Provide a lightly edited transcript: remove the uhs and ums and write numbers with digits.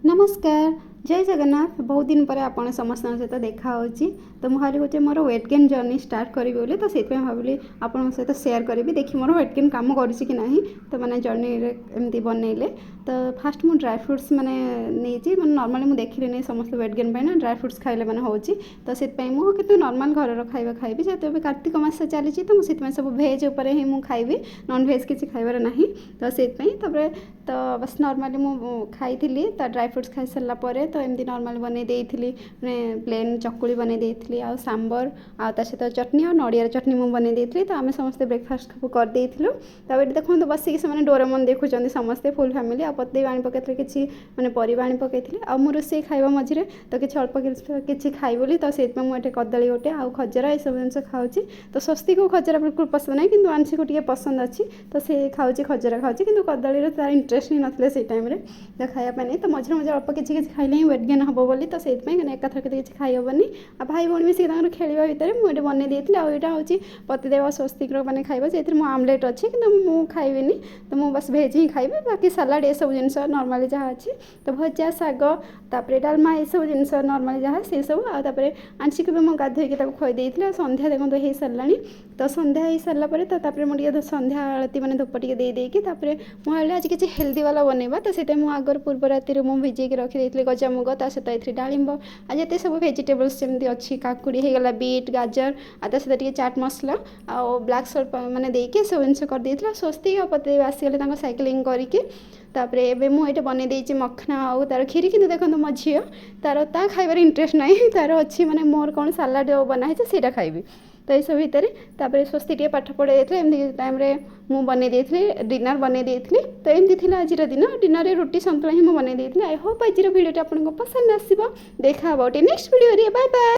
नमस्कार जय जगन्नाथ बहुत दिन पर आपण समस्त सहित देखा होची तो मुझे कहे more weight gain journey start करी बोली तो से भाविली आपण सहित सेयार करी देखी मोर वेट गेन काम करी कि ना तो मैंने जर्नी एमती बनइले तो फास्ट मुझे ड्राई फ्रुट्स मैंने नहीं मैंने नॉर्मली मुझे देखिली नहीं समस्त वेट गेन ना ड्राई फ्रुट्स खाइले मैंने हो तो से मुझे नॉर्मल घर खाଇବା खाइबी जेहेतु कार्तिक मास चली तो मुझे सब भेज उपर ही मुझे खाइबी नॉन भेज किसी खाइबार ना तो से तो बस नॉर्मली मुझे खाई तो ड्राई फ्रुट्स खाई सारा पर तो एमती नॉर्मल बन देती मैंने प्लेन चकुली बन देती आ सांबर आ सहित चटनी और नड़ियार चटनी मुझे बन देती तो आम समस्ते ब्रेकफास्ट करदे तो ये देखो बसिक से डोरेमन देखुं समस्ते फुल फैमिली आ पतई आनी पकई किसी मैंने परिवा आनी पकई आ मु रोसे खाଇବା मझे तो किसी अल्प किसी खाई बोली तो से मुझे कदली गोटे आउ खजरा ये सब जिन खाऊँ तो स्वस्ति को खजरा बिल्कुल पसंद नहीं कि आंसी को टे पसंद अच्छी तो से खाऊँ खजरा खाऊँ कि कदली तार इंटरेस्ट ही नथिले से टाइम तो खायापी नहीं तो मझे मझे अल्प किसी खाइले ही वेट गेन हम बोली तो से एकाथर किसी खाई हेनी आ भाई भौणी मिसिक खेलवा भितर मुझे बन देती आईटा हूँ पतिदेव स्वस्तिक मैंने खाइबा से आमलेट अच्छी कि मुझे खाइबी तो मुझे बस भेज ही खाइबी बाकी सालाड ये सब जिन नॉर्मली जहाँ अच्छी तो भजा शाग तापर डालमा ये सब जिन नॉर्मली जहाँ से सब आपर आंशिक भी मुझे गाधोईक खुई सन्ध्या देखो हो सारा तो सन्ध्या हो सारापर तो मुझे सन्ध्या आरती मैंने धूप टे देपर मुझे आज किसी हेल्दी वाला बनवा तो से आगर पूर्व राति मुझे भिजेक रखी गजामुग ता सहित डालिंब आज जिते सब भेजिटेबल्स जमी अच्छी काकुड़ी होगला बीट गाजर आ सहित चाट मसला आ ब्लाक सल्ट मैंने देकी सब जिन करदे स्वस्ति पते आसीगले साइकिलिंग करके तापर एबे मुझे बन देती मखना आउ तार खीरी कि देखो मो झी तार ता खाइबार इंटरेस्ट नहीं तार अच्छी मैंने मोर कौन सालाड बनाई से खाइबी तो ये सब भितर स्वस्ति टे पाठ पढ़ाई एमती टाइम मुझे बन डिनर बन तो एमती थी आज दिन डिनर रुटी सन्तुला ही मुझे बन आई होप आज भिडियो आपको पसंद आसो देखा गोटे नेक्स्ट भिडियो बाय बाय।